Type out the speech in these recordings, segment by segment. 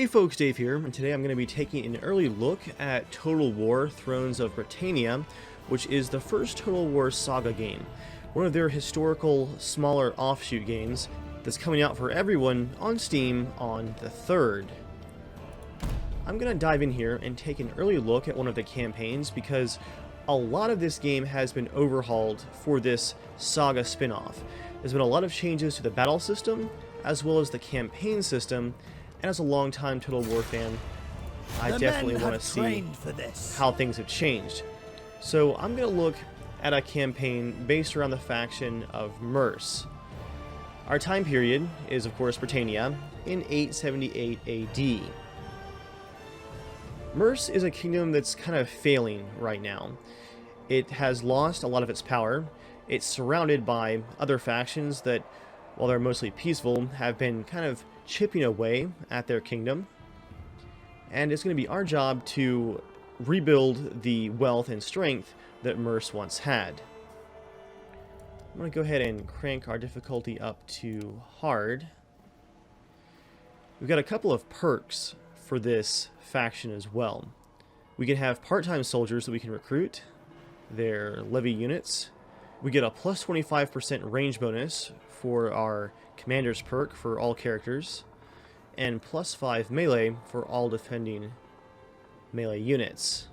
folks, Dave here, and today I'm going to be taking an early look at Total War Thrones of Britannia, which is the first Total War Saga game, one of their historical, smaller offshoot games that's coming out for everyone on Steam on the 3rd. I'm going to dive in here and take an early look at one of the campaigns because a lot of this game has been overhauled for this Saga spin-off. There's been a lot of changes to the battle system, as well as the campaign system, and as a long-time Total War fan, I definitely want to see how things have changed. So I'm going to look at a campaign based around the faction of Mercia. Our time period is, of course, Britannia in 878 AD. Mercia is a kingdom that's kind of failing right now. It has lost a lot of its power. It's surrounded by other factions that, while they're mostly peaceful, have been kind of chipping away at their kingdom. And it's going to be our job to rebuild the wealth and strength that Mercia once had. I'm going to go ahead and crank our difficulty up to hard. We've got a couple of perks for this faction as well. We can have part-time soldiers that we can recruit. They're levy units. We get a plus 25% range bonus for our commander's perk for all characters, and plus 5 melee for all defending melee units.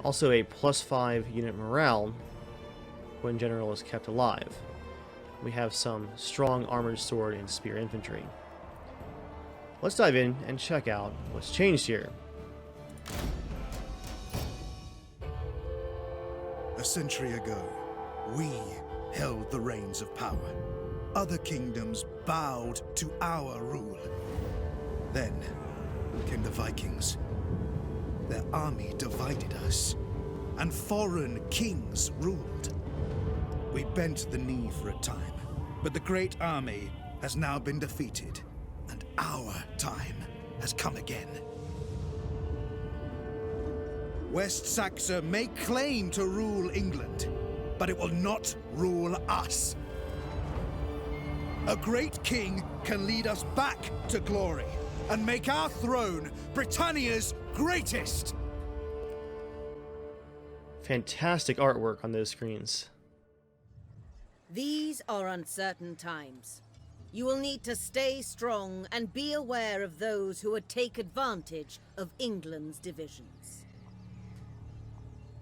Also a plus 5 unit morale when general is kept alive. We have some strong armored sword and spear infantry. Let's dive in and check out what's changed here. A century ago, we held the reins of power. Other kingdoms bowed to our rule. Then came the Vikings. Their army divided us, and foreign kings ruled. We bent the knee for a time, but the great army has now been defeated, and our time has come again. West Saxa may claim to rule England, but it will not rule us. A great king can lead us back to glory and make our throne Britannia's greatest. Fantastic artwork on those screens. These are uncertain times. You will need to stay strong and be aware of those who would take advantage of England's divisions.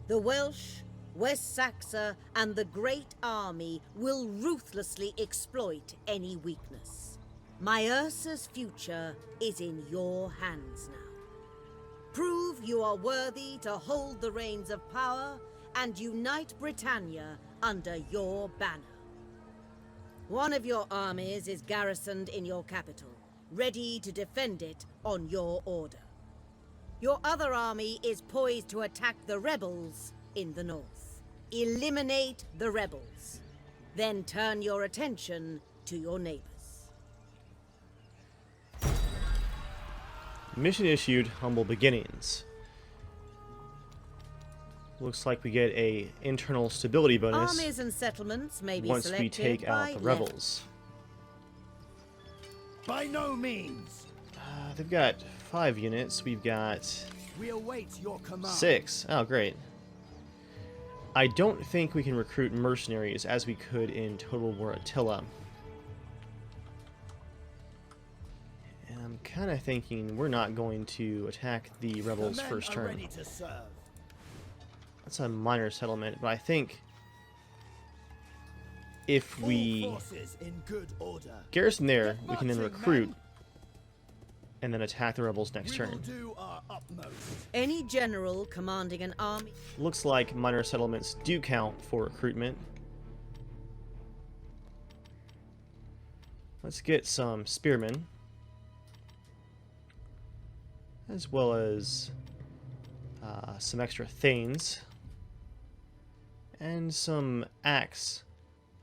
The Welsh, West Saxa, and the Great Army will ruthlessly exploit any weakness. Mercia's future is in your hands now. Prove you are worthy to hold the reins of power and unite Britannia under your banner. One of your armies is garrisoned in your capital, ready to defend it on your order. Your other army is poised to attack the rebels in the north. Eliminate the rebels. Then turn your attention to your neighbors. Mission issued, humble beginnings. Looks like we get a internal stability bonus Armies and settlements may be once we take out the rebels. By no means. They've got 5 units. We've got We await your command. 6. Oh, great. I don't think we can recruit mercenaries as we could in Total War Attila. And I'm kind of thinking we're not going to attack the rebels first turn. That's a minor settlement, but I think if we garrison there, we can then recruit and then attack the rebels next turn. Any general commanding an army. Looks like minor settlements do count for recruitment. Let's get some spearmen, as well as some extra thanes, and some axe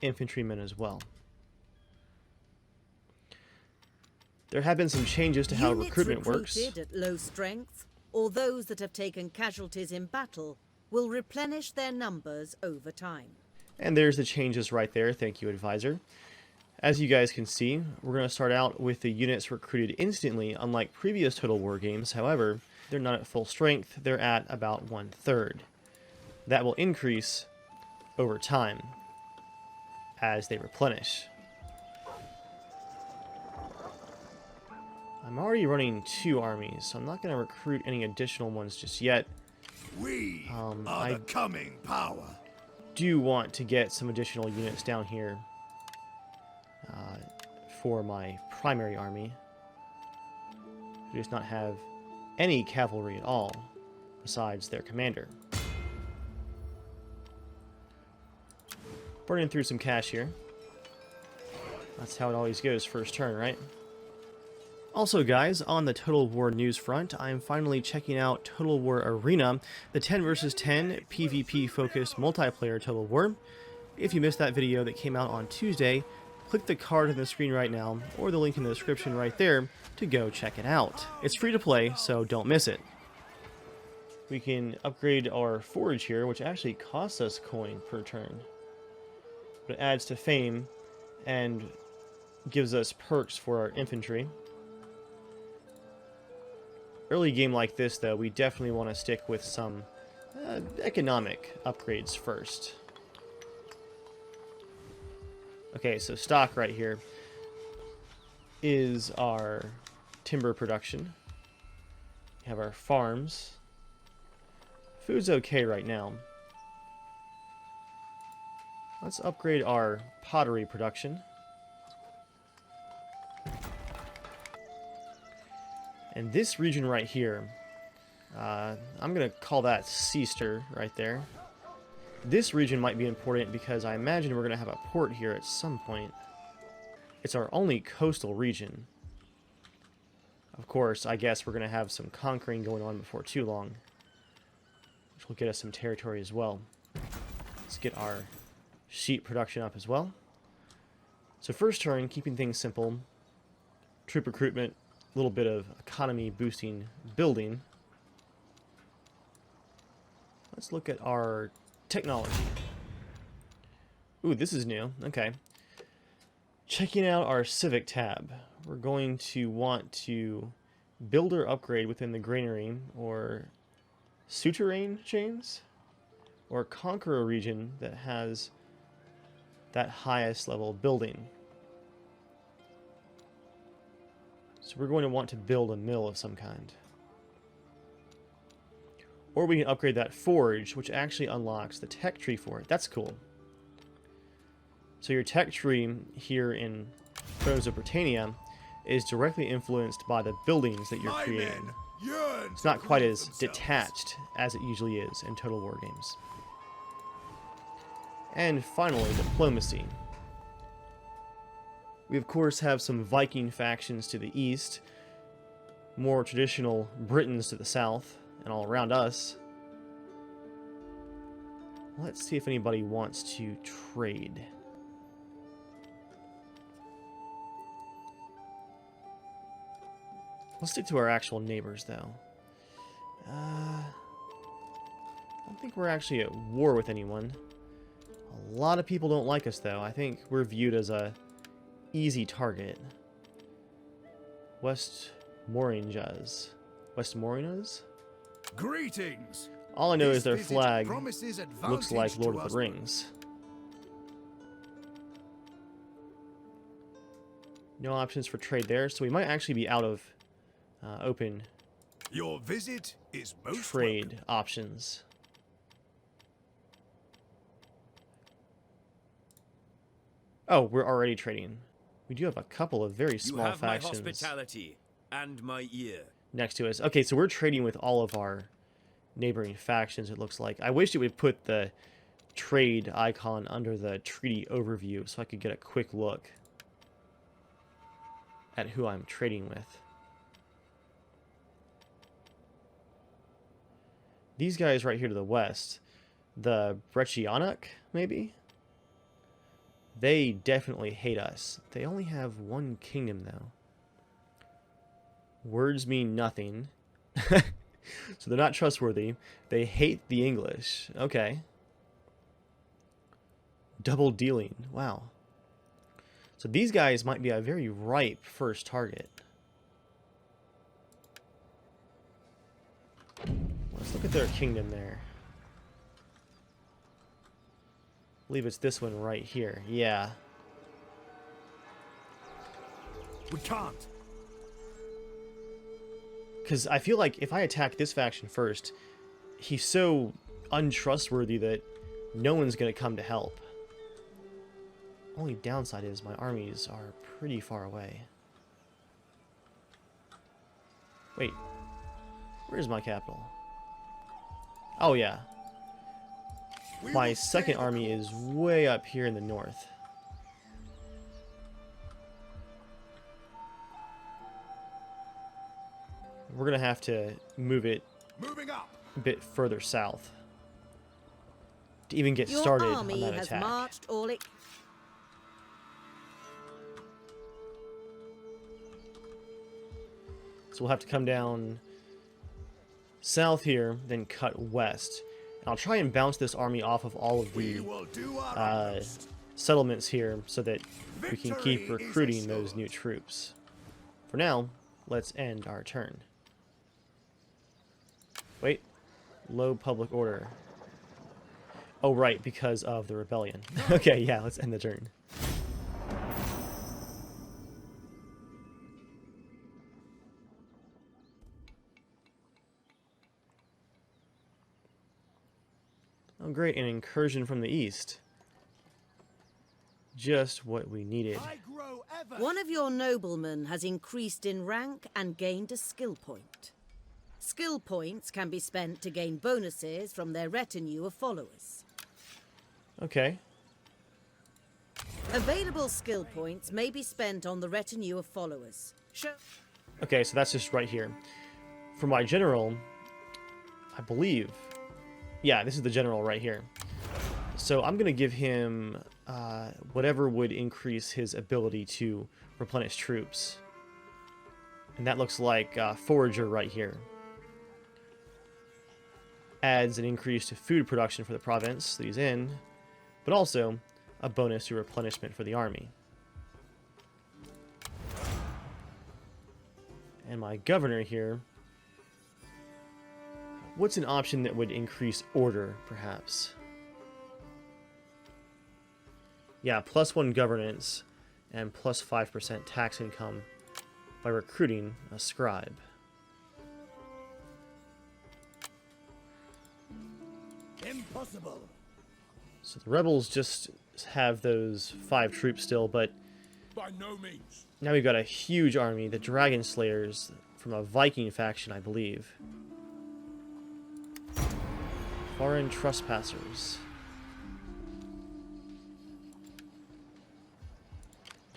infantrymen as well. There have been some changes to how recruitment works. Units recruited at low strength, or those that have taken casualties in battle, will replenish their numbers over time. And there's the changes right there. Thank you, Advisor. As you guys can see, we're going to start out with the units recruited instantly, unlike previous Total War games. However, they're not at full strength, they're at about 1/3. That will increase over time as they replenish. I'm already running 2 armies, so I'm not going to recruit any additional ones just yet. We are the coming power. Do want to get some additional units down here for my primary army, who does not have any cavalry at all besides their commander. Burning through some cash here. That's how it always goes first turn, right? Also guys, on the Total War news front, I'm finally checking out Total War Arena, the 10 vs 10 PvP focused multiplayer Total War. If you missed that video that came out on Tuesday, click the card on the screen right now, or the link in the description right there, to go check it out. It's free to play, so don't miss it. We can upgrade our forge here, which actually costs us coin per turn. But it adds to fame, and gives us perks for our infantry. Early game like this, though, we definitely want to stick with some economic upgrades first. Okay, so stock right here is our timber production. We have our farms. Food's okay right now. Let's upgrade our pottery production. And this region right here, I'm going to call that Seaster right there. This region might be important because I imagine we're going to have a port here at some point. It's our only coastal region. Of course, I guess we're going to have some conquering going on before too long, which will get us some territory as well. Let's get our sheep production up as well. So first turn, keeping things simple. Troop recruitment, a little bit of economy boosting building. Let's look at our technology. Ooh, this is new. Okay. Checking out our civic tab. We're going to want to build or upgrade within the granary or souterrain chains, or conquer a region that has that highest level building. So we're going to want to build a mill of some kind. Or we can upgrade that forge, which actually unlocks the tech tree for it. That's cool. So your tech tree here in Thrones of Britannia is directly influenced by the buildings that you're creating. It's not quite as detached as it usually is in Total War games. And finally, diplomacy. We of course have some Viking factions to the east, more traditional Britons to the south, and all around us. Let's see if anybody wants to trade. Let's stick to our actual neighbors, though. I don't think we're actually at war with anyone. A lot of people don't like us, though. I think we're viewed as a easy target. Westmoringas. Westmoringas? Greetings. All I know This is their visit flag promises looks like advantage Lord to of us the Rings. No options for trade there, so we might actually be out of open Your visit is most trade welcome. options. Oh, we're already trading. We do have a couple of very You small have factions my hospitality and my ear. next to us. Okay, so we're trading with all of our neighboring factions, it looks like. I wish it would put the trade icon under the treaty overview so I could get a quick look at who I'm trading with. These guys right here to the west, the Britannia, maybe? They definitely hate us. They only have one kingdom, though. Words mean nothing. So they're not trustworthy. They hate the English. Okay. Double dealing. Wow. So these guys might be a very ripe first target. Let's look at their kingdom there. I believe it's this one right here. Yeah. We can't. Because I feel like if I attack this faction first, he's so untrustworthy that no one's going to come to help. Only downside is my armies are pretty far away. Wait. Where's my capital? Oh, yeah. My second army is way up here in the north. We're going to have to move it a bit further south to even get started on that attack. Marched all it... So we'll have to come down south here, then cut west. And I'll try and bounce this army off of all of the settlements here so that we can keep recruiting those new troops. For now, let's end our turn. Wait. Low public order. Oh, right, because of the rebellion. Okay, yeah, let's end the turn. Oh, great, an incursion from the east. Just what we needed. One of your noblemen has increased in rank and gained a skill point. Skill points can be spent to gain bonuses from their retinue of followers. Okay. Available skill points may be spent on the retinue of followers. Okay, so that's just right here. For my general, I believe... Yeah, this is the general right here. So I'm going to give him whatever would increase his ability to replenish troops. And that looks like Forager right here. Adds an increase to food production for the province that he's in, but also a bonus to replenishment for the army. And my governor here... What's an option that would increase order, perhaps? Yeah, +1 governance and +5% tax income by recruiting a scribe. Impossible. So the rebels just have those 5 troops still, but By no means. now we've got a huge army, the Dragon Slayers, from a Viking faction, I believe. Foreign trespassers.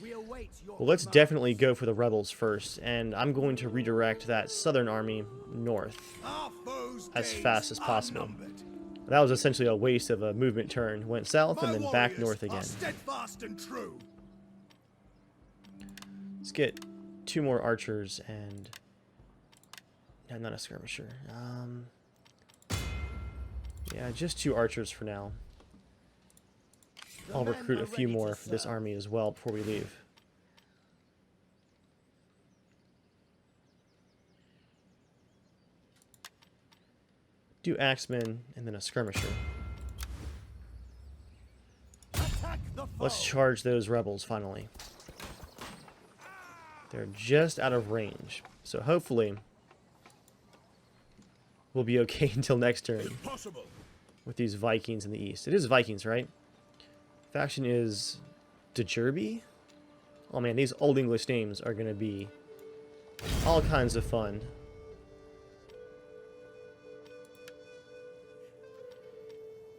Well, let's definitely go for the rebels first, and I'm going to redirect that southern army north as fast as possible. That was essentially a waste of a movement turn. Went south and then back north again. Steadfast and true. Let's get 2 more archers and... Yeah, not a skirmisher. Yeah, just 2 archers for now. I'll recruit a few more for this army as well before we leave. Do axemen and then a skirmisher. Let's charge those rebels finally. They're just out of range, so hopefully we'll be okay until next turn with these Vikings in the east. It is Vikings, right? Faction is Dejerby? Oh man, these old English names are going to be all kinds of fun.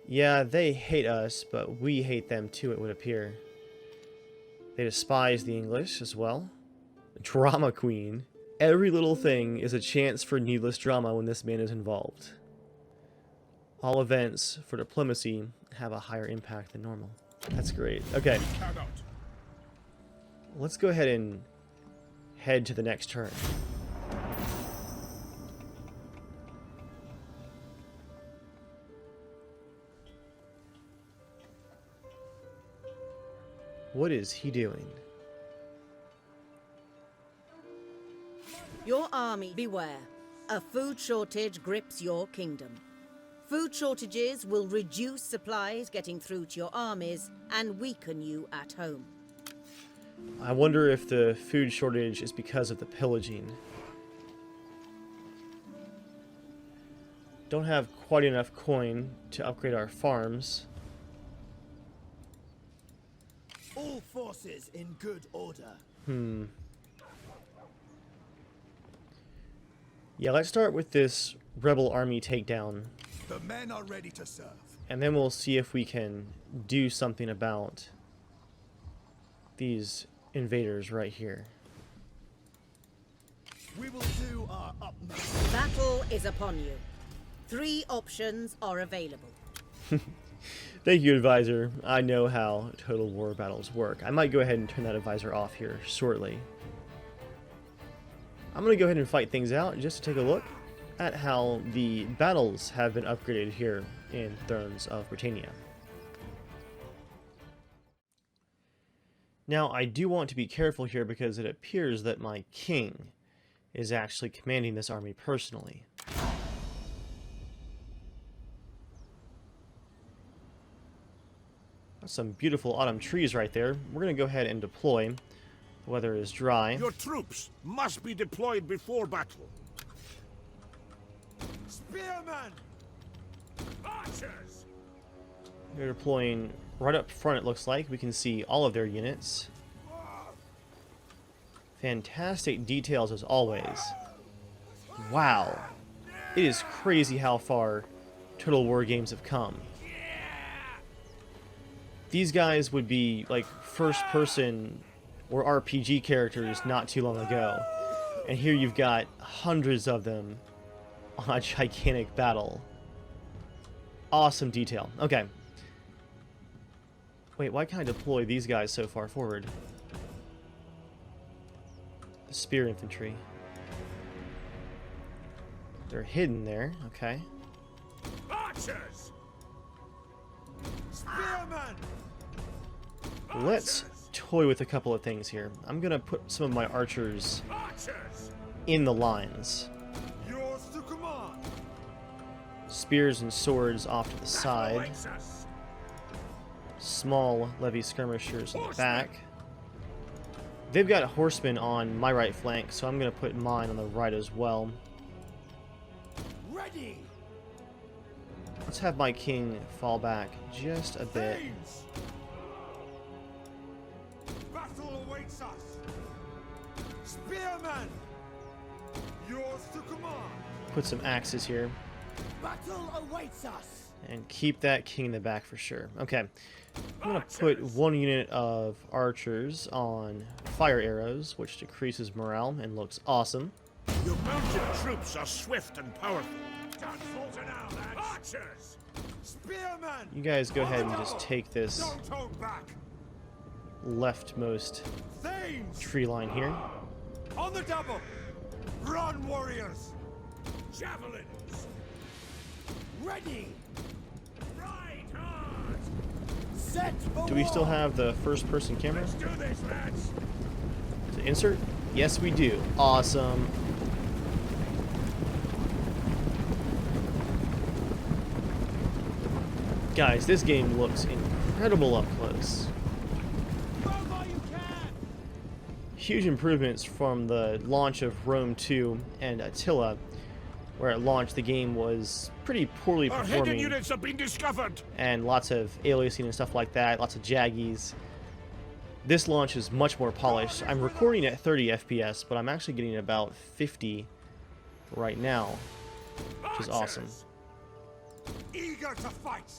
Yeah, they hate us, but we hate them too, it would appear. They despise the English as well. Drama queen. Every little thing is a chance for needless drama when this man is involved. All events for diplomacy have a higher impact than normal. That's great. Okay. Let's go ahead and head to the next turn. What is he doing? army, beware. A food shortage grips your kingdom. Food shortages will reduce supplies getting through to your armies and weaken you at home. I wonder if the food shortage is because of the pillaging. Don't have quite enough coin to upgrade our farms. All forces in good order. Yeah, let's start with this rebel army takedown. The men are ready to serve. And then we'll see if we can do something about these invaders right here. We will do our utmost. Battle is upon you. 3 options are available. Thank you, advisor. I know how Total War battles work. I might go ahead and turn that advisor off here shortly. I'm going to go ahead and fight things out just to take a look at how the battles have been upgraded here in Thrones of Britannia. Now, I do want to be careful here because it appears that my king is actually commanding this army personally. That's some beautiful autumn trees right there. We're going to go ahead and deploy. The weather is dry. Your troops must be deployed before battle. Spearmen! Archers! They're deploying right up front, it looks like. We can see all of their units. Fantastic details as always. Wow. It is crazy how far Total War games have come. These guys would be like first-person or RPG characters not too long ago. And here you've got hundreds of them on a gigantic battle. Awesome detail. Okay. Wait, why can't I deploy these guys so far forward? The spear infantry. They're hidden there. Okay. Archers! Spearmen! Let's toy with a couple of things here. I'm gonna put some of my archers in the lines. Yours to command. Spears and swords off to the side. Small levy skirmishers in the back. They've got horsemen on my right flank, so I'm gonna put mine on the right as well. Ready. Let's have my king fall back just a bit. Thanes! Battle awaits us. Spearmen! Yours to command. Put some axes here. Battle awaits us. And keep that king in the back for sure. Okay. I'm going to put 1 unit of archers on fire arrows, which decreases morale and looks awesome. Your mounted troops are swift and powerful. Don't falter now, lads. Archers! Spearmen! You guys go ahead and just take this Don't hold back. leftmost Thanes! tree line here. On the double. Run, warriors. Javelins! Ready. Ride hard! Set for Do we still war. have the first-person camera Let's do this, lads! to insert? Yes, we do. Awesome. Guys, this game looks incredible up close. Go while you can. Huge improvements from the launch of Rome 2 and Attila, where at launch the game was pretty poorly Our hidden performing units have been discovered! and lots of aliasing and stuff like that, lots of jaggies. This launch is much more polished. I'm recording at 30 FPS, but I'm actually getting about 50 right now, which is awesome. Eager to fight.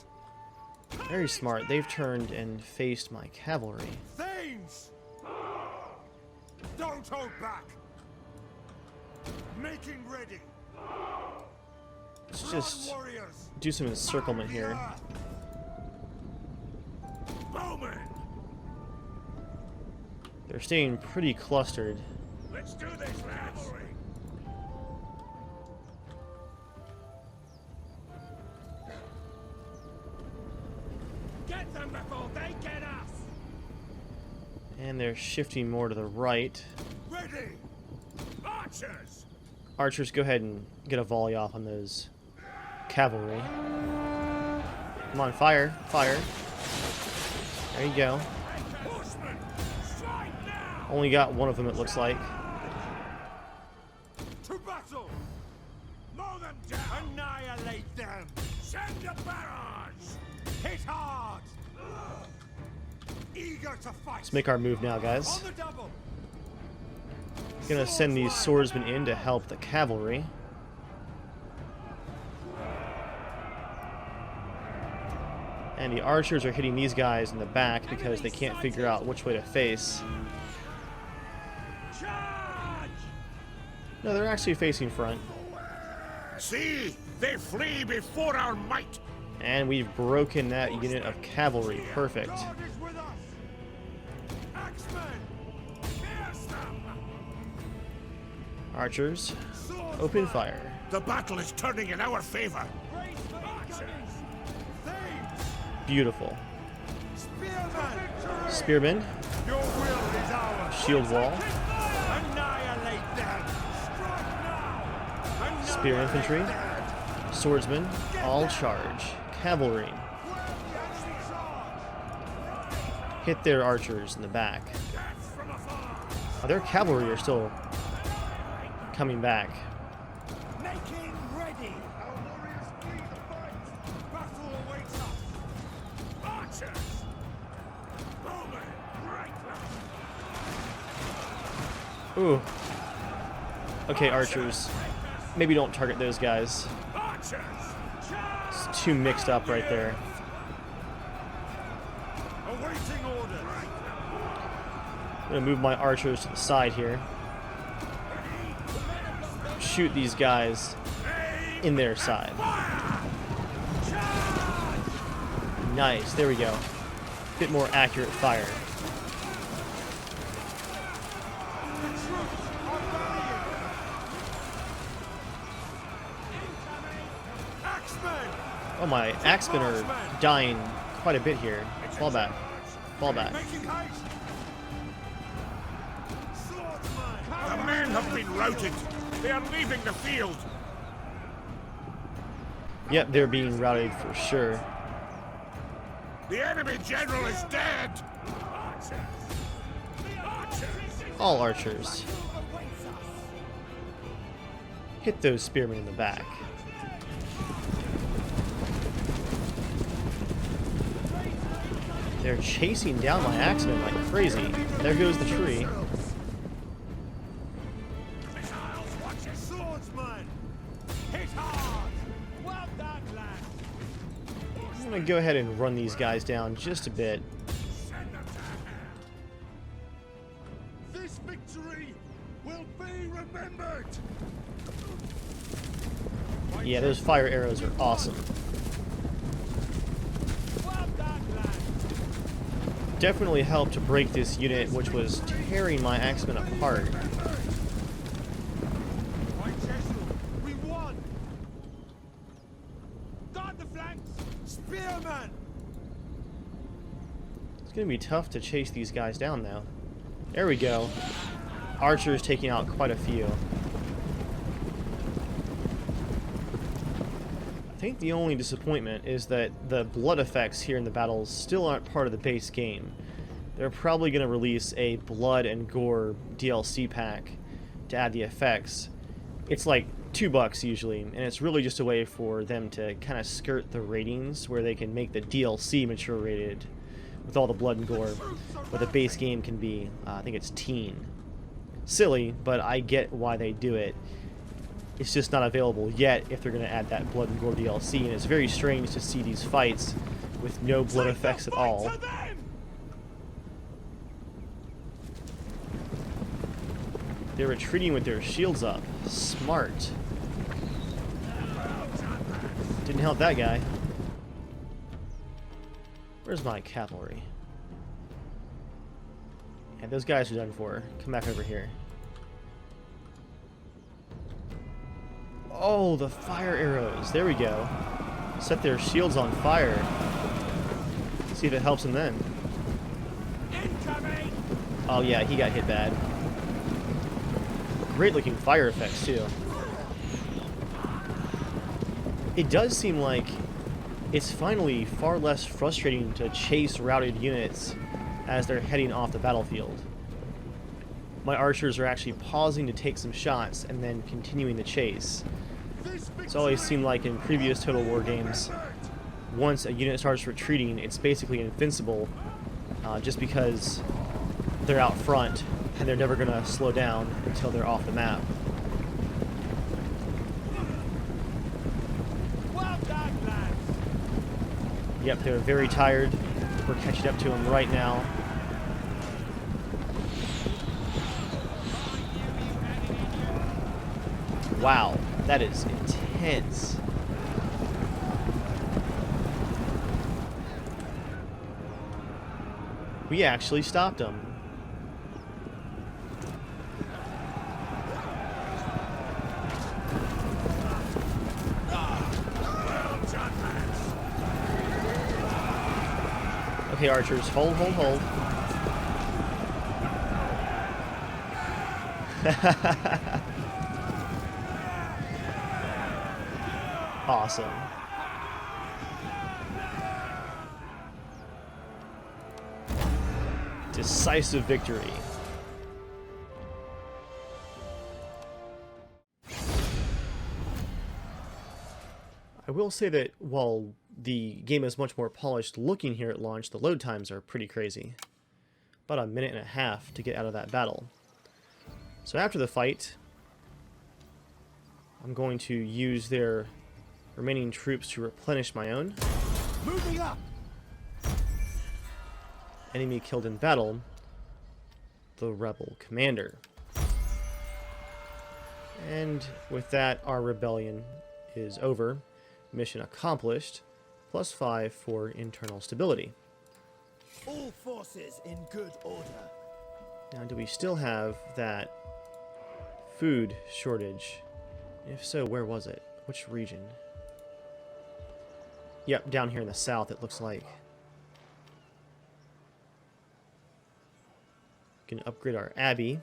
Very smart. They've turned and faced my cavalry. Thanes! Don't hold back. Making ready. Let's Run, just warriors. do some encirclement here. Bowmen! They're staying pretty clustered. Let's do this, lads! Get them before they get us! And they're shifting more to the right. Ready. Archers! Archers, go ahead and get a volley off on those cavalry. Come on, fire, fire. There you go. Only got one of them, it looks like. To battle! Mow them down! Annihilate them! Send a barrage! Hit hard! Eager to fight! Let's make our move now, guys. On the double! Gonna send these swordsmen in to help the cavalry. And the archers are hitting these guys in the back because they can't figure out which way to face. No, they're actually facing front. See? They flee before our might! And we've broken that unit of cavalry. Perfect. God is with us! Axemen! Pierce them! Archers, open fire. The battle is turning in our favor! Beautiful. Spearmen! Spearmen, Your will is ours! shield wall, Annihilate them! Strike now! spear infantry, Annihilate swordsmen, all charge. Cavalry, hit their archers in the back. Oh, their cavalry are still coming back. Making ready! Our warriors flee the fight! Battle awaits us! Archers! Bowmen! Right left! Ooh. Okay, archers. Maybe don't target those guys. Archers! It's too mixed up right there. Awaiting orders! I'm gonna move my archers to the side here. Shoot these guys in their side. Nice, there we go. Bit more accurate fire. Oh, my axemen are dying quite a bit here. Fall back. Fall back. The men have been routed. They are leaving the field. Yep, they're being routed for sure. The enemy general is dead. All archers. Hit those spearmen in the back. They're chasing down my axemen like crazy. There goes the tree. Swordsman, hit hard. Well done, lad. I'm gonna go ahead and run these guys down just a bit. This victory will be remembered. Yeah, those fire arrows are awesome. Well done, lad. Definitely helped to break this unit, which was tearing my axemen apart. We won. Guard the flanks. Spearmen. It's gonna be tough to chase these guys down now. There we go. Archers taking out quite a few. I think the only disappointment is that the blood effects here in the battles still aren't part of the base game. They're probably going to release a blood and gore DLC pack to add the effects. It's like $2 usually, and it's really just a way for them to kind of skirt the ratings where they can make the DLC mature rated with all the blood and gore, but the base game can be, I think it's teen. Silly, but I get why they do it. It's just not available yet if they're going to add that blood and gore DLC, and it's very strange to see these fights with no blood effects at all. They're retreating with their shields up. Smart. Didn't help that guy. Where's my cavalry? Yeah, those guys are done for. Come back over here. Oh, the fire arrows. There we go. Set their shields on fire. See if it helps them then. Oh yeah, he got hit bad. Great looking fire effects too. it does seem like it's finally far less frustrating to chase routed units as they're heading off the battlefield. My archers are actually pausing to take some shots and then continuing the chase. It's always seemed like in previous Total War games, once a unit starts retreating, it's basically invincible, just because they're out front and they're never going to slow down until they're off the map. Well done, lads. Yep, they're very tired. We're catching up to them right now. Wow, that is intense. We actually stopped them. Okay, archers, hold, hold, hold. Awesome. Decisive victory. I will say that while the game is much more polished looking here at launch, the load times are pretty crazy. About a minute and a half to get out of that battle. So after the fight, I'm going to use their remaining troops to replenish my own. Moving up. Enemy killed in battle, the rebel commander. And with that, our rebellion is over. Mission accomplished. +5 for internal stability. All forces in good order. Now, do we still have that food shortage? If so, where was it? Which region? Yep, down here in the south, it looks like. We can upgrade our abbey.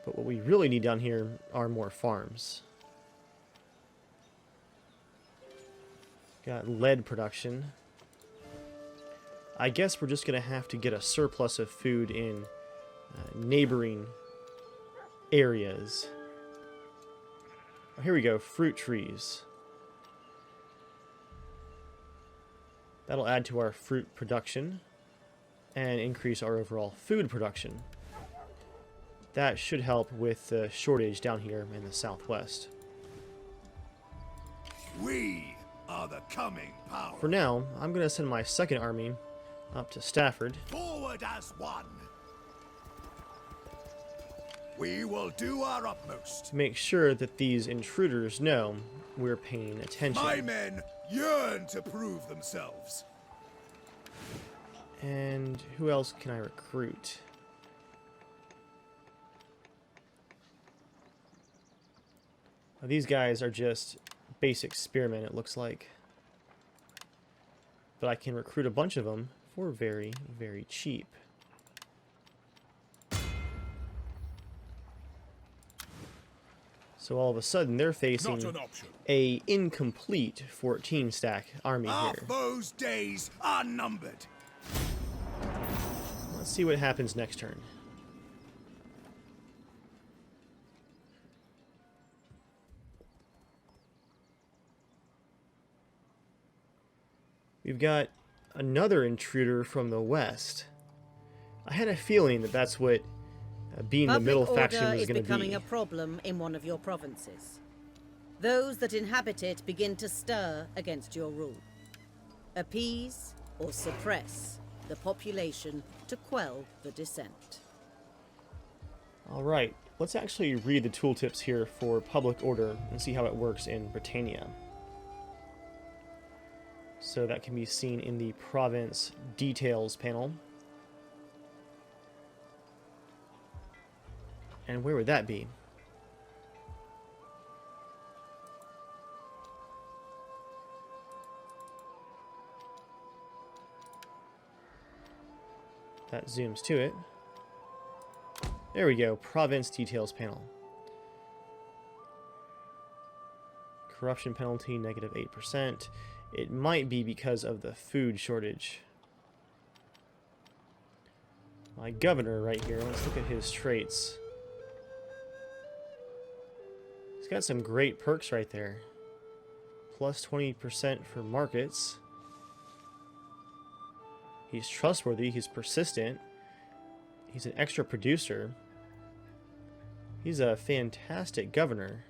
But what we really need down here are more farms. Got lead production. I guess we're just going to have to get a surplus of food in neighboring areas. Oh, here we go, fruit trees. That'll add to our fruit production and increase our overall food production. That should help with the shortage down here in the southwest. We are the coming power. For now, I'm going to send my second army up to Stafford. Forward as one. We will do our utmost. To make sure that these intruders know we're paying attention. My men yearn to prove themselves. And who else can I recruit? Now, these guys are just basic spearmen, it looks like. But I can recruit a bunch of them for very, very cheap. So all of a sudden, they're facing a incomplete 14-stack army Our here. foes' days are numbered. Let's see what happens next turn. We've got another intruder from the west. I had a feeling that that's what being the middle faction was going to be. Public order is becoming a problem in one of your provinces. Those that inhabit it begin to stir against your rule. Appease or suppress the population to quell the dissent. Alright, let's actually read the tooltips here for public order and see how it works in Britannia. So that can be seen in the province details panel. And where would that be? That zooms to it. There we go, province details panel. Corruption penalty, negative 8%. It might be because of the food shortage. My governor right here, let's look at his traits. He's got some great perks right there. Plus 20% for markets. He's trustworthy, he's persistent. He's an extra producer. He's a fantastic governor.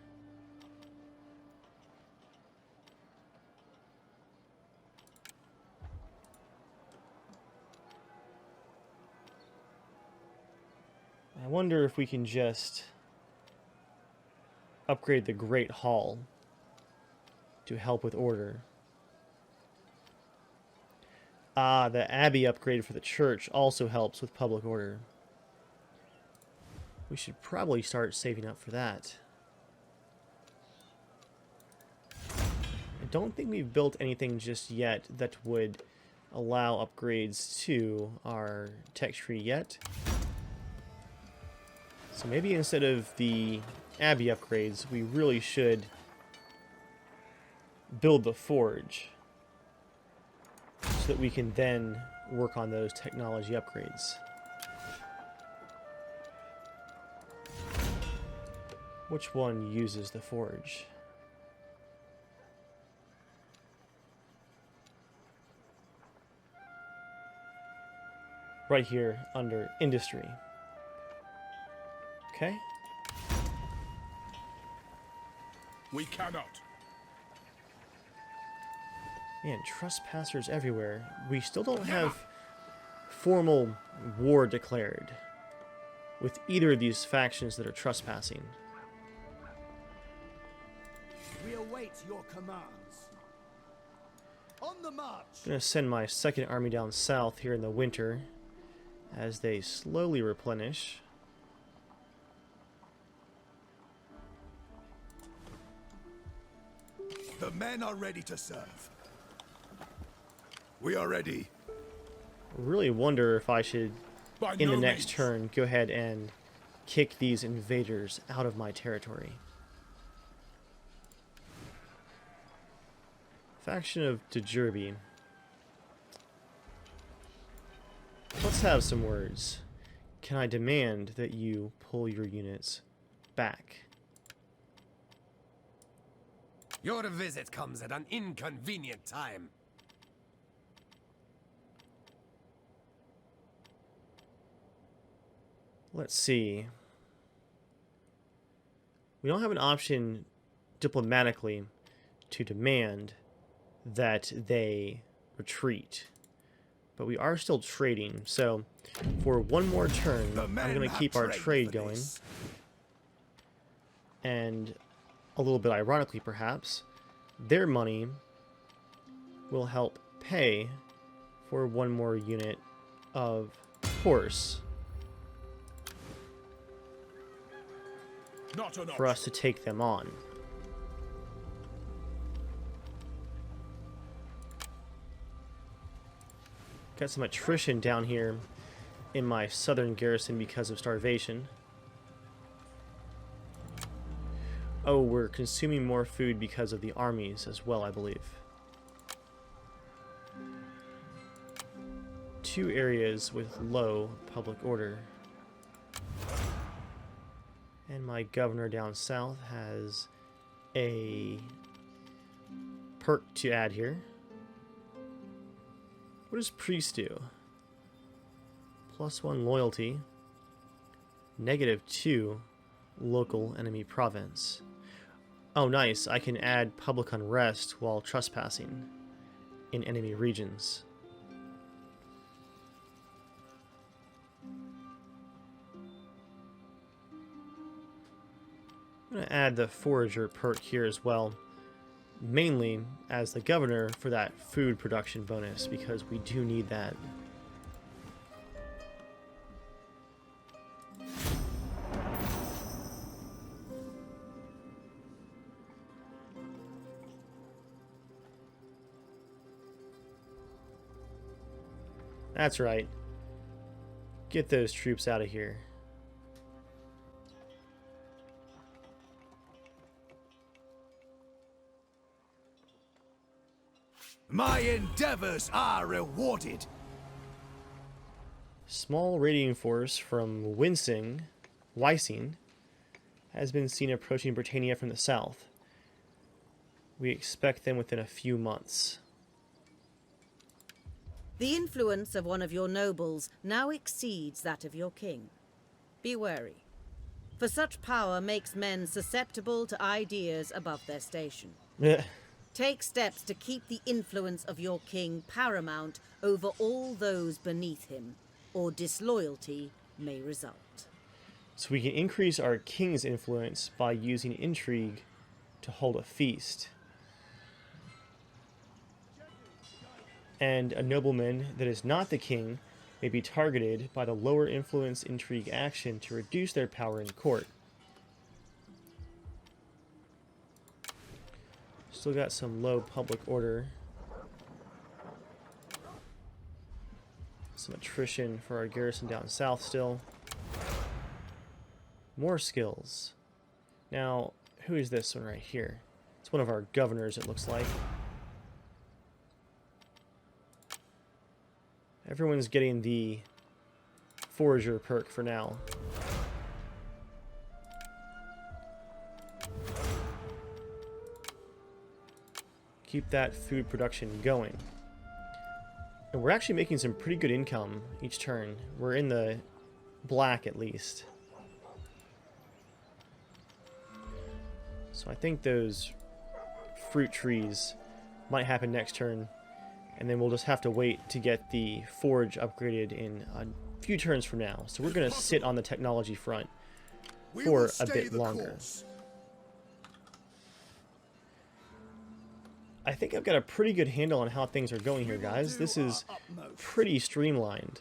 I wonder if we can just upgrade the Great Hall to help with order. Ah, the Abbey upgrade for the church also helps with public order. We should probably start saving up for that. I don't think we've built anything just yet that would allow upgrades to our tech tree yet. So maybe instead of the Abbey upgrades, we really should build the forge so that we can then work on those technology upgrades. Which one uses the forge? Right here under industry. Okay. We cannot. Man, trespassers everywhere. We still don't have formal war declared with either of these factions that are trespassing. We await your commands. On the march. I'm going to send my second army down south here in the winter as they slowly replenish. The men are ready to serve. We are ready. Really wonder if I should, By in no the next means. turn, go ahead and kick these invaders out of my territory. Faction of Djurby. Let's have some words. Can I demand that you pull your units back? Your visit comes at an inconvenient time. Let's see. We don't have an option diplomatically to demand that they retreat. But we are still trading, so for one more turn, I'm going to keep our trade going. And a little bit ironically, perhaps, their money will help pay for one more unit of horse Not enough. for us to take them on. Got some attrition down here in my southern garrison because of starvation. Oh, we're consuming more food because of the armies as well, I believe. 2 areas with low public order. And my governor down south has a perk to add here. What does priest do? +1 loyalty. -2 local enemy province. Oh, nice. I can add public unrest while trespassing in enemy regions. I'm going to add the forager perk here as well, mainly as the governor for that food production bonus, because we do need that. That's right. Get those troops out of here. My endeavors are rewarded. Small raiding force from Wysing has been seen approaching Britannia from the south. We expect them within a few months. The influence of one of your nobles now exceeds that of your king. Be wary, for such power makes men susceptible to ideas above their station. Take steps to keep the influence of your king paramount over all those beneath him, or disloyalty may result. So we can increase our king's influence by using intrigue to hold a feast. And a nobleman that is not the king may be targeted by the lower influence intrigue action to reduce their power in court. Still got some low public order. Some attrition for our garrison down south still. More skills. Now, who is this one right here? It's one of our governors, it looks like. Everyone's getting the forager perk for now. Keep that food production going. And we're actually making some pretty good income each turn. We're in the black at least. So I think those fruit trees might happen next turn. And then we'll just have to wait to get the forge upgraded in a few turns from now. So we're going to sit on the technology front for a bit longer. I think I've got a pretty good handle on how things are going here, guys. This is pretty streamlined.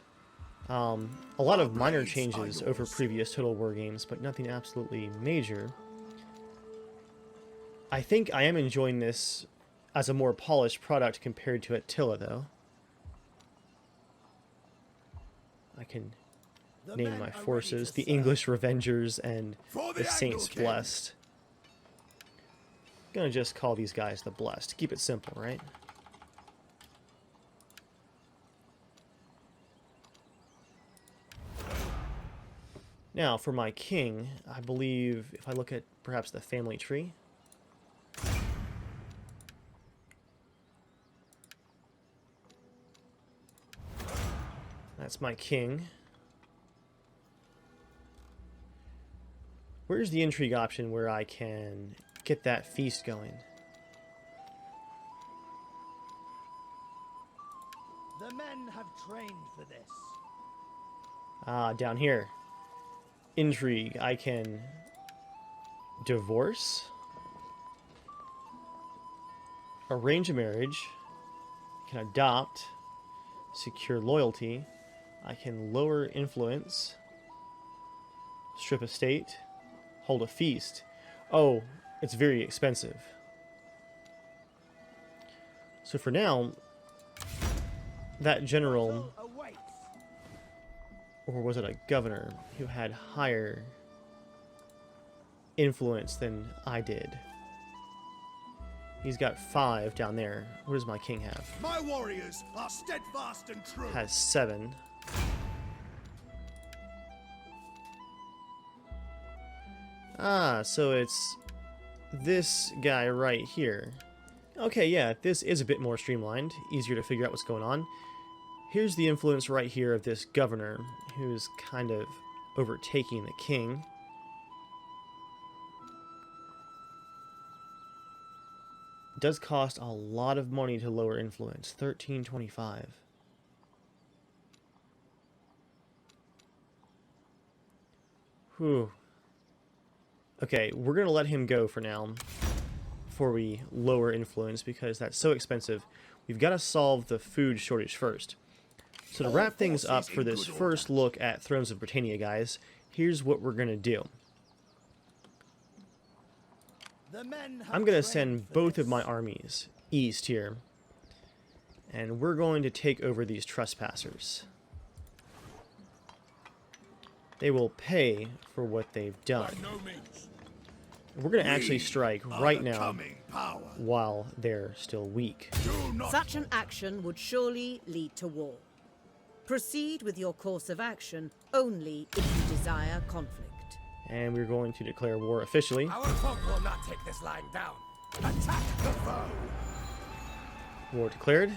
A lot of minor changes over previous Total War games, but nothing absolutely major. I think I am enjoying this as a more polished product compared to Attila, though. I can name my forces, the English Revengers and the Saints Blessed. Gonna just call these guys the Blessed. Keep it simple, right? Now, for my king, I believe if I look at perhaps the family tree, that's my king. Where's the intrigue option where I can get that feast going? The men have trained for this. Ah, down here. Intrigue. I can divorce, arrange a marriage, I can adopt, secure loyalty, I can lower influence, strip estate, hold a feast. Oh, it's very expensive. So for now, that general, or was it a governor, who had higher influence than I did. He's got 5 down there. What does my king have? My warriors are steadfast and true. Has 7. Ah, so it's this guy right here. Okay, yeah, this is a bit more streamlined, easier to figure out what's going on. Here's the influence right here of this governor, who's kind of overtaking the king. It does cost a lot of money to lower influence, 1325. Whew. Okay, we're going to let him go for now, before we lower influence, because that's so expensive. We've got to solve the food shortage first. So to wrap things up for this first look at Thrones of Britannia, guys, here's what we're going to do. I'm going to send both of my armies east here, and we're going to take over these trespassers. They will pay for what they've done. We're going to actually strike right now Coming power. while they're still weak. Do not Such an action would surely lead to war. Proceed with your course of action only if you desire conflict. And we're going to declare war officially. Our folk will not take this line down. Attack the foe! War declared.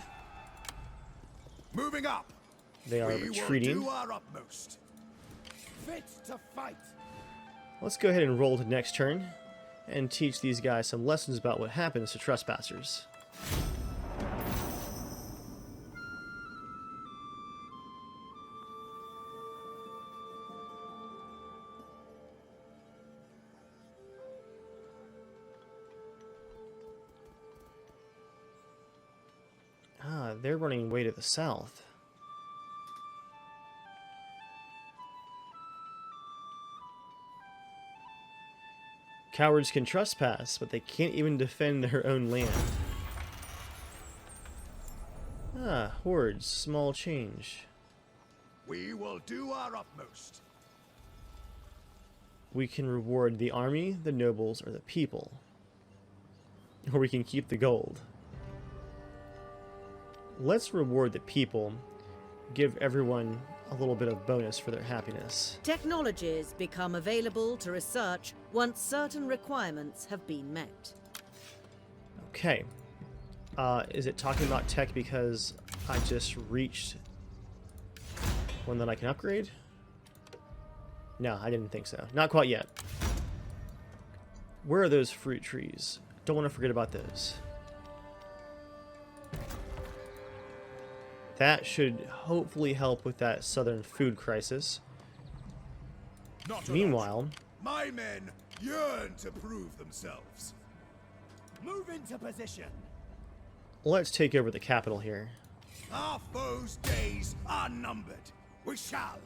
moving up. They are We retreating. will do our utmost. Fit to fight. Let's go ahead and roll to next turn and teach these guys some lessons about what happens to trespassers. Ah, they're running way to the south. Cowards can trespass, but they can't even defend their own land. Ah, hordes, small change. We will do our utmost. We can reward the army, the nobles, or the people. Or we can keep the gold. Let's reward the people. Give everyone a little bit of bonus for their happiness. Technologies become available to research once certain requirements have been met. Okay. Is it talking about tech because I just reached one that I can upgrade? No, I didn't think so. Not quite yet. Where are those fruit trees? Don't want to forget about those. That should hopefully help with that southern food crisis. Not Meanwhile, my men yearn to prove themselves. Move into position. let's take over the capital here. Our foes' days are numbered. We shall.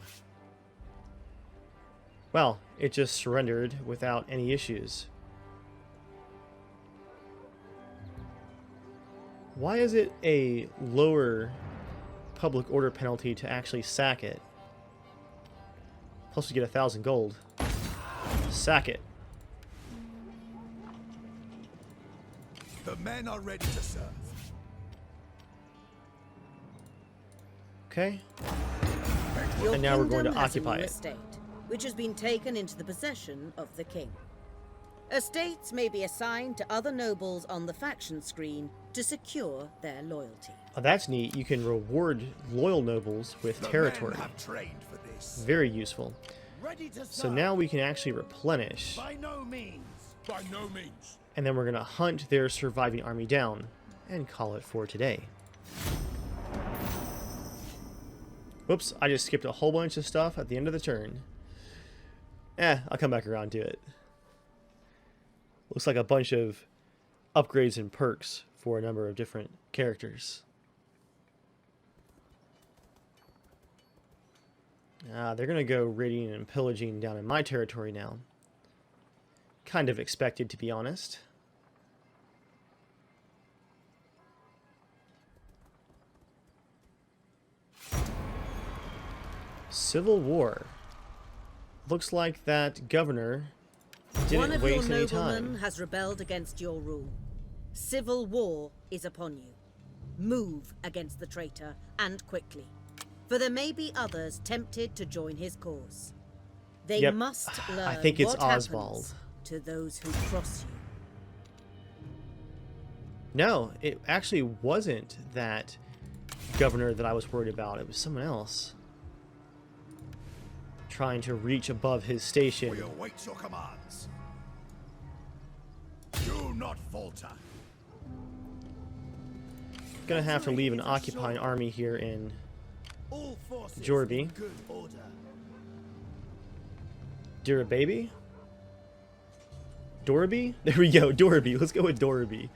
Well, it just surrendered without any issues. Why is it a lower public order penalty to actually sack it? Plus we get 1,000 gold. Sack it. The men are ready to serve. Okay. Your And now we're going to kingdom has a occupy new it. estate, which has been taken into the possession of the king. Estates may be assigned to other nobles on the faction screen to secure their loyalty. Oh, that's neat. You can reward loyal nobles with The territory. men have trained for this. Very useful. Ready to serve. So now we can actually replenish, By no means. By no means. and then we're going to hunt their surviving army down and call it for today. Whoops, I just skipped a whole bunch of stuff at the end of the turn. I'll come back around to it. Looks like a bunch of upgrades and perks for a number of different characters. They're going to go raiding and pillaging down in my territory now. Kind of expected, to be honest. Civil War. Looks like that governor One didn't of your waste any noblemen time. has rebelled against your rule. Civil war is upon you. Move against the traitor, and quickly. For there may be others tempted to join his cause. They Yep. must learn I think it's what happens Oswald. to those who cross you. No, it actually wasn't that governor that I was worried about. It was someone else. Trying to reach above his station. We await your commands. Do not falter. Gonna have to leave an occupying army here in All forces Jorby. in good order. Durababy? Dorby? There we go, Dorby. Let's go with Dorby.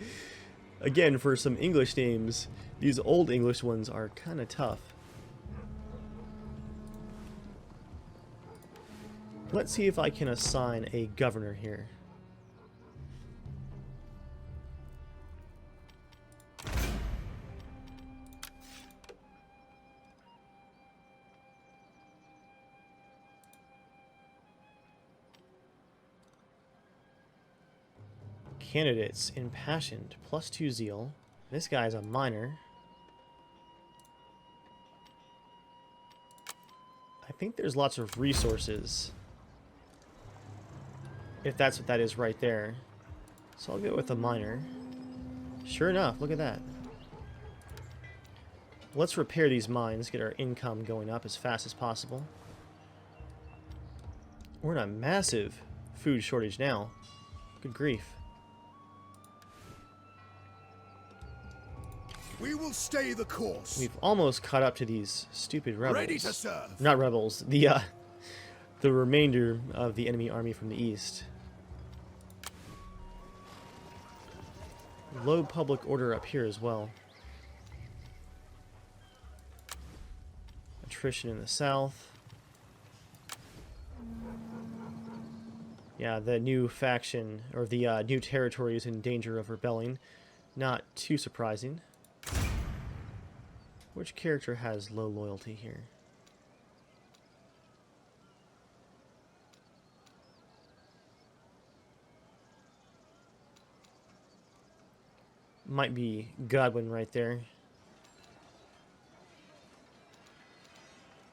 Again, for some English names, these old English ones are kind of tough. Let's see if I can assign a governor here. Candidates: Impassioned, +2 zeal. This guy's a miner. I think there's lots of resources, if that's what that is right there. So I'll go with the miner. Sure enough, look at that. Let's repair these mines, get our income going up as fast as possible. We're in a massive food shortage now. Good grief. We will stay the course. We've almost caught up to these stupid rebels. Ready to serve. Not rebels, the remainder of the enemy army from the east. Low public order up here as well. Attrition in the south. Yeah, the new faction, or the new territory is in danger of rebelling. Not too surprising. Which character has low loyalty here? Might be Godwin right there.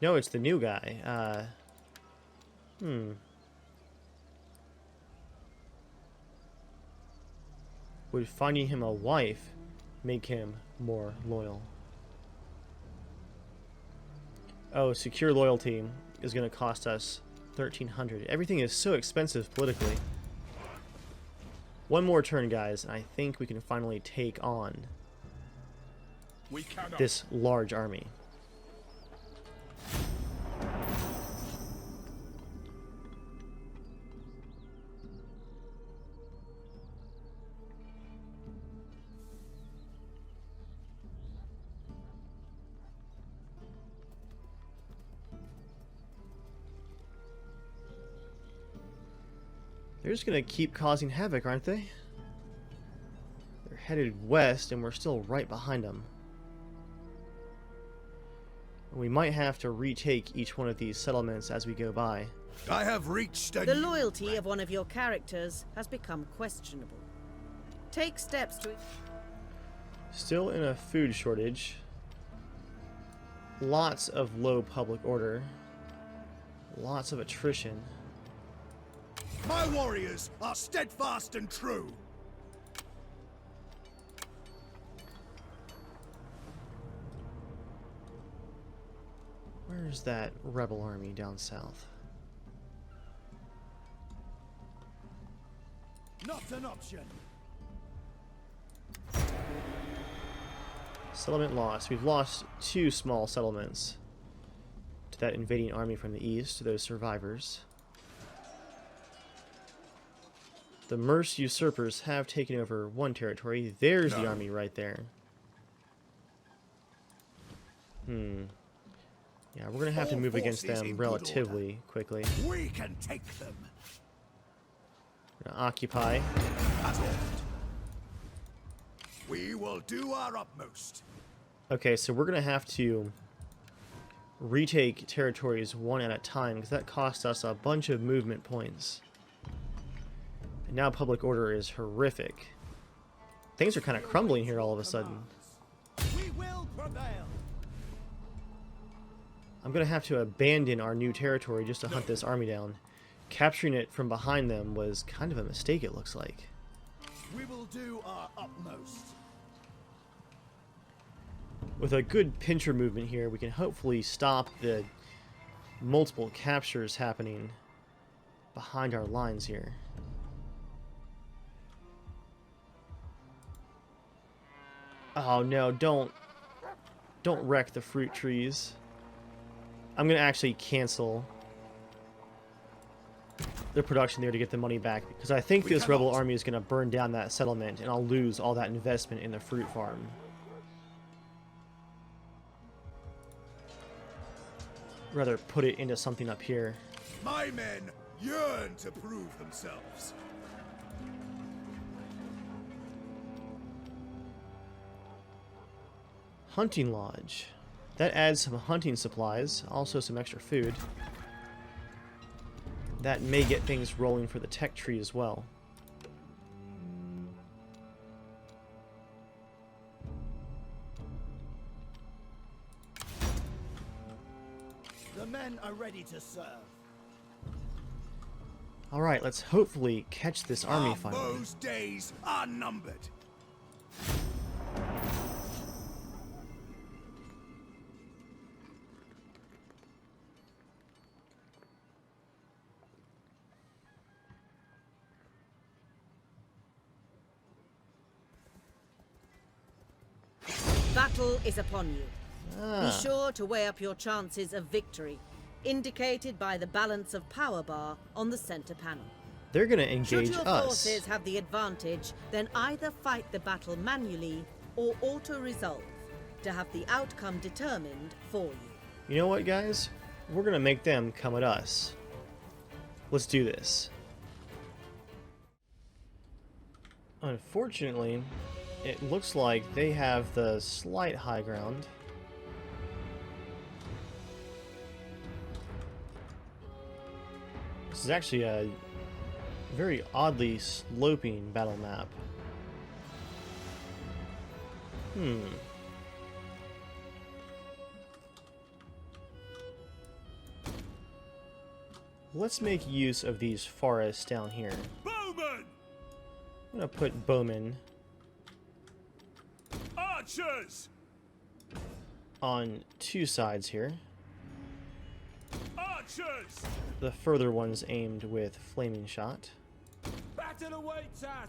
No, it's the new guy. Would finding him a wife make him more loyal? Oh, secure loyalty is going to cost us 1,300. Everything is so expensive politically. One more turn, guys, and I think we can finally take on this large army. They're just gonna keep causing havoc, aren't they? They're headed west, and we're still right behind them. We might have to retake each one of these settlements as we go by. I have reached a... The loyalty of one of your characters has become questionable. Take steps to... Still in a food shortage. Lots of low public order. Lots of attrition. My warriors are steadfast and true. Where's that rebel army down south? Not an option. Settlement lost. We've lost 2 small settlements to that invading army from the east, to those survivors. The Mercia usurpers have taken over 1 territory. There's the army right there. Yeah, we're going to have to move against them relatively quickly. We can take them. We're gonna occupy. We will do our utmost. Okay, so we're going to have to retake territories 1 at a time, because that cost us a bunch of movement points. And now public order is horrific. Things are kind of crumbling here all of a sudden. We will prevail. I'm going to have to abandon our new territory just to hunt this army down. Capturing it from behind them was kind of a mistake, it looks like. We will do our utmost. With a good pincher movement here, we can hopefully stop the multiple captures happening behind our lines here. Oh no, don't wreck the fruit trees. I'm gonna actually cancel the production there to get the money back, because I think this rebel army is gonna burn down that settlement and I'll lose all that investment in the fruit farm. Rather put it into something up here. My men yearn to prove themselves. Hunting lodge. That adds some hunting supplies, also some extra food. That may get things rolling for the tech tree as well. men are ready to serve. Alright, let's hopefully catch this army Our finally. foes' days are numbered. Battle is upon you. Be sure to weigh up your chances of victory, indicated by the balance of power bar on the center panel. They're gonna Should engage your us. forces have the advantage, then either fight the battle manually or auto-resolve to have the outcome determined for you. You know what, guys? We're gonna make them come at us. Let's do this. Unfortunately, it looks like they have the slight high ground. This is actually a very oddly sloping battle map. Let's make use of these forests down here. Bowmen! I'm gonna put bowmen Archers! on two sides here. Archers! The further one's aimed with flaming shot. Battle awaits us!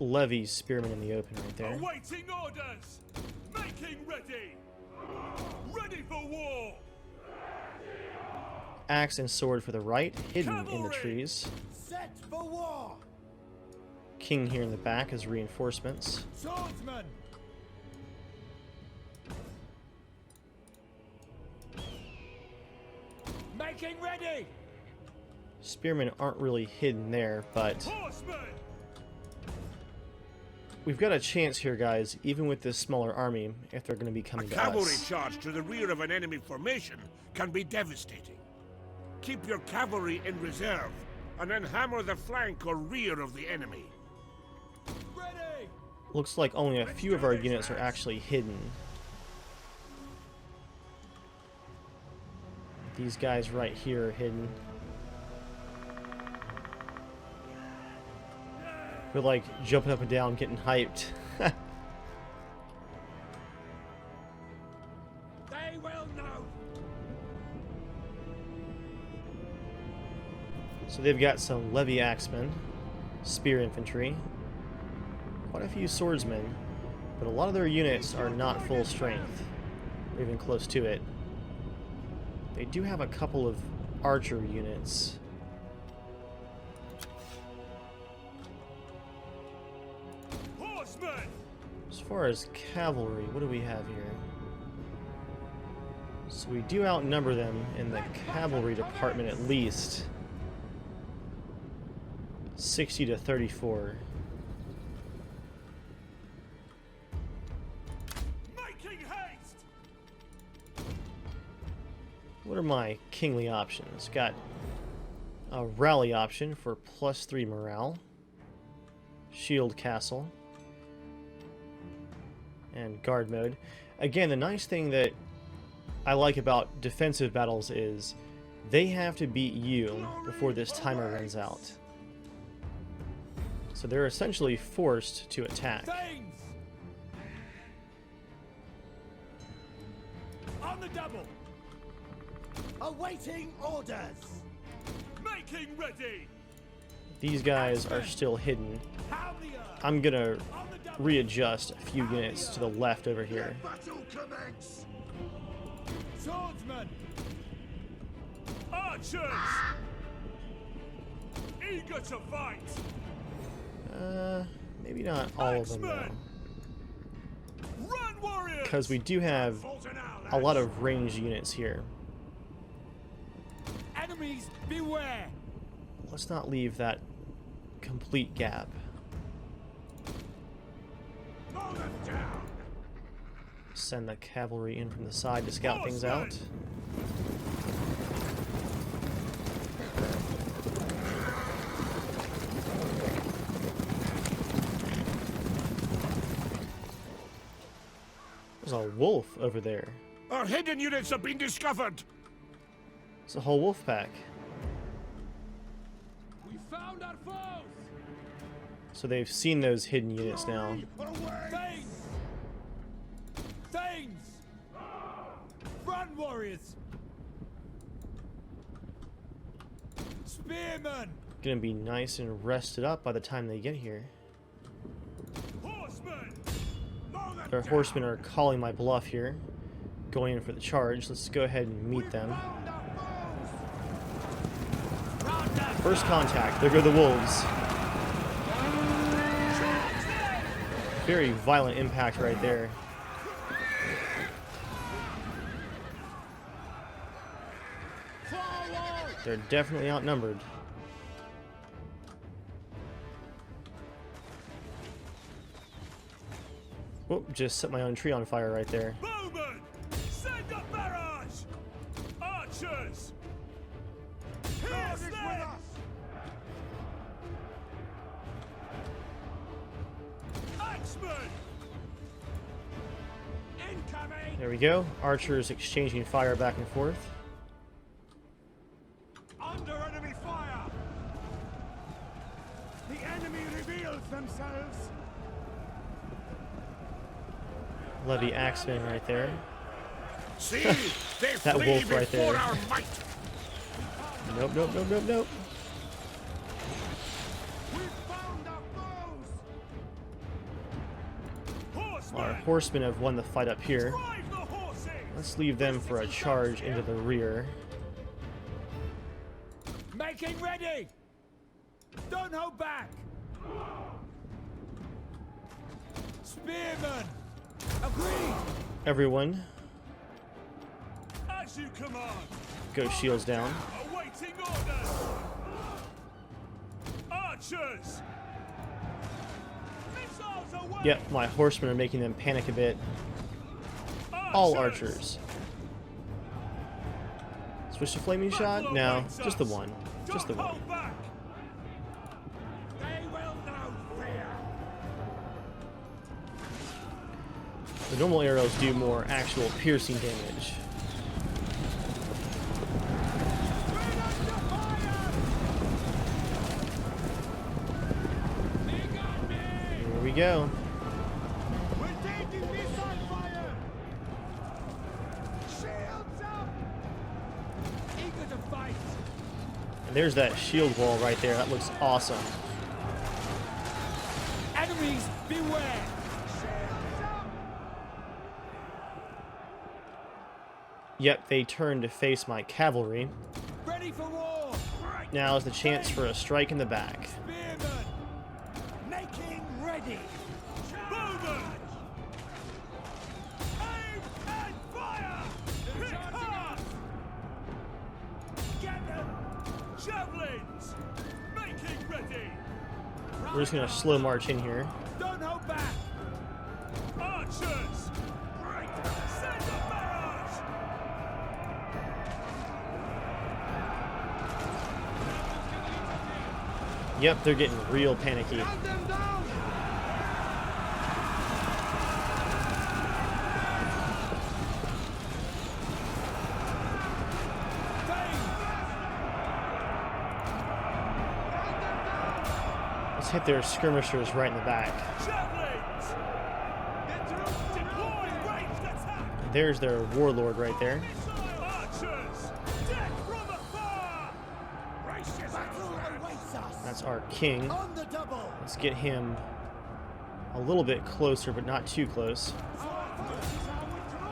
Levy spearmen in the open right there. Awaiting orders! Making ready! Ready for war! Axe and sword for the right, hidden in the Cavalry! trees. Set for war! King here in the back as reinforcements. Swordsman! Making ready! Spearmen aren't really hidden there, but Horsemen! we've got a chance here, guys, even with this smaller army, if they're going to be A coming to cavalry us. charge to the rear of an enemy formation can be devastating. Keep your cavalry in reserve, and then hammer the flank or rear of the enemy. Ready! Looks like only a few of our units are actually hidden. These guys right here are hidden. We're like jumping up and down, getting hyped. They will know! So they've got some levy axemen, spear infantry, quite a few swordsmen, but a lot of their units are not full strength, or even close to it. They do have a couple of archer units. Horsemen! As far as cavalry, what do we have here? So we do outnumber them in the cavalry department at least. 60 to 34. Making haste! What are my kingly options? Got a rally option for +3 morale, shield castle, and guard mode. Again, the nice thing that I like about defensive battles is they have to beat you before this timer runs out. So they're essentially forced to attack. Thanes! On the double! Awaiting orders! Making ready! These guys are still hidden. Pound the earth! I'm gonna On the double! readjust a few units to the left over here. Battle commence! Swordsman! Archers! Eager to fight! Maybe not all of them though. Axemen! Run, warriors! Because we do have a lot of ranged units here. Enemies, beware! Let's not leave that complete gap. Mow them down! Send the cavalry in from the side to scout things out. There's a wolf over there. Our hidden units have been discovered! It's a whole wolf pack. We found our foes! So they've seen those hidden units now. Thanes! Thanes! Front warriors! Spearmen! Gonna be nice and rested up by the time they get here. Horsemen! Their horsemen are calling my bluff here, going in for the charge. Let's go ahead and meet them. First contact. There go the wolves. Very violent impact right there. They're definitely outnumbered. Whoop, just set my own tree on fire right there. Bowmen! Send a barrage! Archers! Pierce them! Axemen! Incoming! There we go. Archers exchanging fire back and forth. Under enemy fire! The enemy reveals themselves! Levy axemen right there. See? They That flee wolf right before there. our might. Nope, nope, nope, nope, nope. We found our foes! Horsemen! Our horsemen have won the fight up here. Drive the horses! Let's leave them for a charge into the rear. Making ready! Don't hold back! Spearmen! Agreed! Everyone, As you command! go shields down. Awaiting orders! Archers! Missiles away! Yep, my horsemen are making them panic a bit. All archers. Switch to flaming shot? No, just the one. Just the Don't one. hold back! They will know fear! The normal arrows do more actual piercing damage. Here we go. We're taking missile fire! Shields up! Eager to fight! And there's that shield wall right there. That looks awesome. Enemies, beware! Yep, they turn to face my cavalry. Ready for war! Now is the chance for a strike in the back. Spearmen! Making ready! Bowmen! Aim and fire! Hit hard! Get them! Javelins! Making ready! We're just gonna slow march in here. Don't hold back! Archers! Send a barrage! Yep, they're getting real panicky. Gun them down! Let's hit their skirmishers right in the back. Javelins! Deploy ranged attack! There's their warlord right there. Archers! Death from afar! Battle awaits us. That's our king. On the double. Let's get him a little bit closer, but not too close.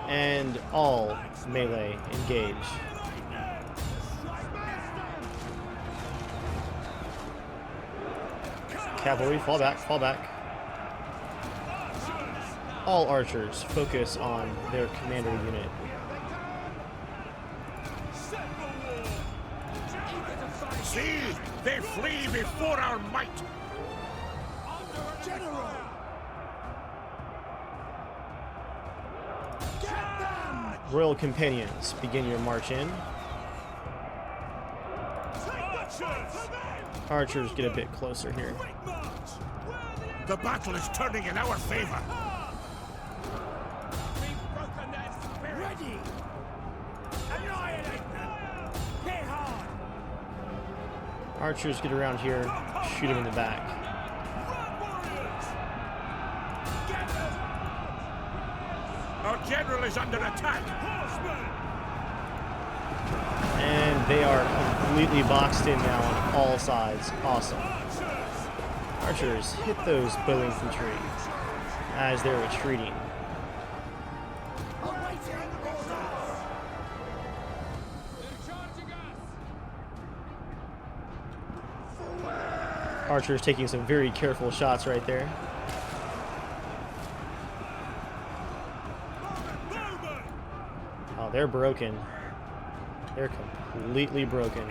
And all melee engage. Cavalry, fall back, fall back. All archers focus on their commander unit. See? They flee before our might. General. Get them. Royal companions, begin your march in. Archers get a bit closer here. The battle is turning in our favor. We've broken their spirit. Ready. Annihilate them. Hit. Archers get around here, shoot him in the back. Our general is under attack. And they are completely boxed in now on all sides. Awesome. Archers, hit those bow infantry as they're retreating. Archers taking some very careful shots right there. Oh, they're broken. They're completely broken.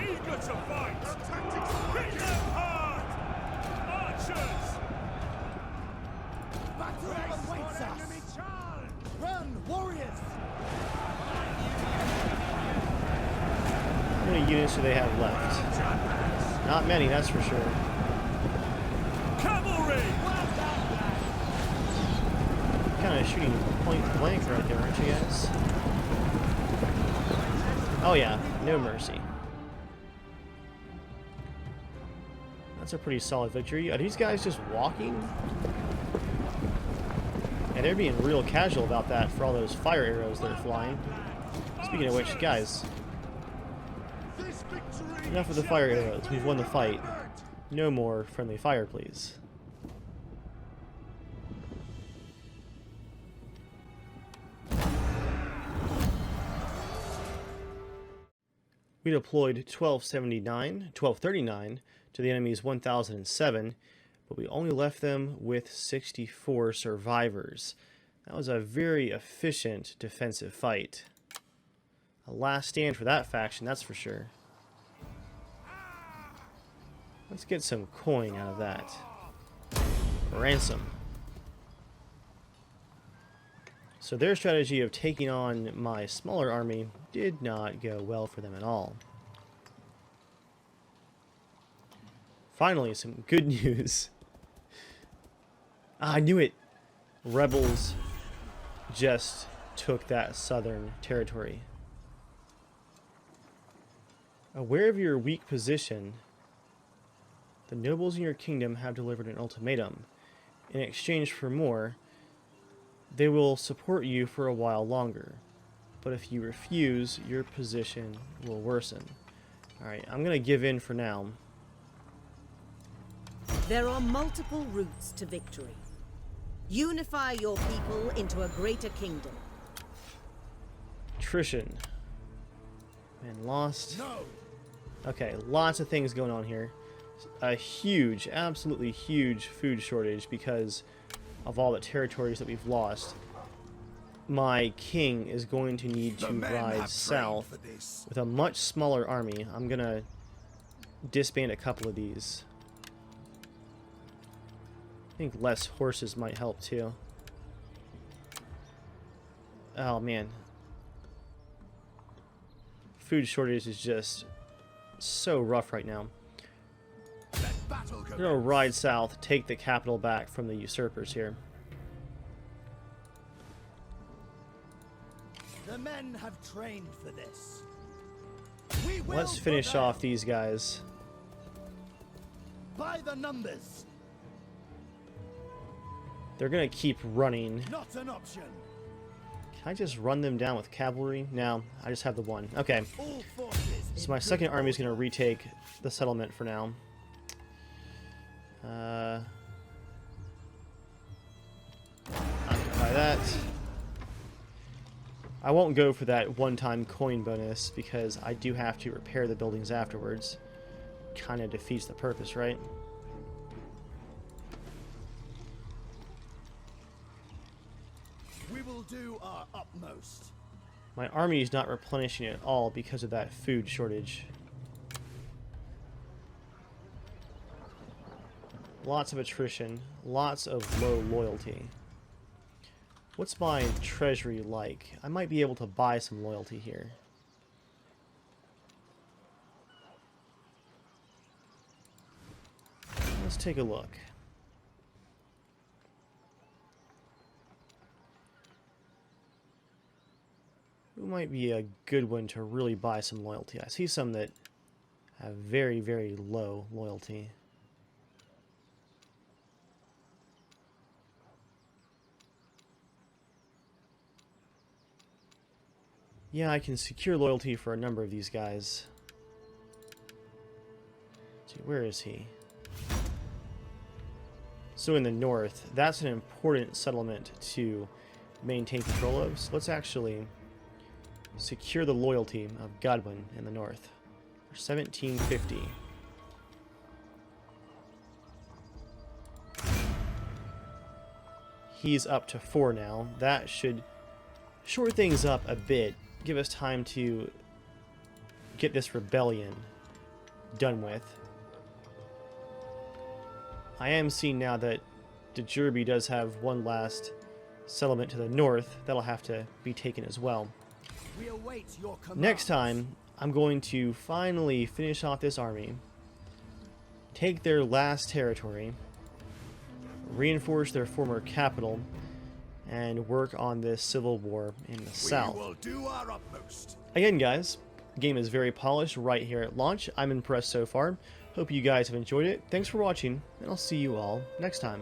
Run, warriors! How many units do they have left? Not many, that's for sure. Cavalry! Kind of shooting point blank right there, aren't you guys? Oh yeah, no mercy. That's a pretty solid victory. Are these guys just walking? Yeah, they're being real casual about that for all those fire arrows they're flying. Speaking of which, guys, enough of the fire arrows. We've won the fight. No more friendly fire, please. We deployed 1239 to the enemy's 1007, but we only left them with 64 survivors. That was a very efficient defensive fight. A last stand for that faction, that's for sure. Let's get some coin out of that. Ransom. So their strategy of taking on my smaller army did not go well for them at all. Finally, some good news. I knew it! Rebels just took that southern territory. Aware of your weak position, the nobles in your kingdom have delivered an ultimatum. In exchange for more, they will support you for a while longer. But if you refuse, your position will worsen. Alright, I'm going to give in for now. There are multiple routes to victory. Unify your people into a greater kingdom. Attrition. And lost. Okay, lots of things going on here. A huge, absolutely huge food shortage because of all the territories that we've lost. My king is going to need to ride south with a much smaller army. I'm going to disband a couple of these. I think less horses might help too. Oh man. Food shortage is just so rough right now. We're going to ride south, take the capital back from the usurpers here. The men have trained for this. Let's finish off these guys. By the numbers. They're going to keep running. Not an option. Can I just run them down with cavalry? No, I just have the one. Okay. All forces So my second army is going to retake the settlement for now. Occupy that. I won't go for that one-time coin bonus because I do have to repair the buildings afterwards. Kind of defeats the purpose, right? We will do our utmost. My army is not replenishing at all because of that food shortage. Lots of attrition, lots of low loyalty. What's my treasury like? I might be able to buy some loyalty here. Let's take a look. Who might be a good one to really buy some loyalty? I see some that have very, very low loyalty. Yeah, I can secure loyalty for a number of these guys. Let's see, where is he? So in the north, that's an important settlement to maintain control of. So let's actually secure the loyalty of Godwin in the north for 1750. He's up to 4 now. That should short things up a bit, give us time to get this rebellion done with. I am seeing now that Djerby does have one last settlement to the north. That'll have to be taken as well. We await your command. Next time, I'm going to finally finish off this army, take their last territory, reinforce their former capital, and work on this civil war in the south. We will do our utmost. Again, guys, the game is very polished right here at launch. I'm impressed so far. Hope you guys have enjoyed it. Thanks for watching, and I'll see you all next time.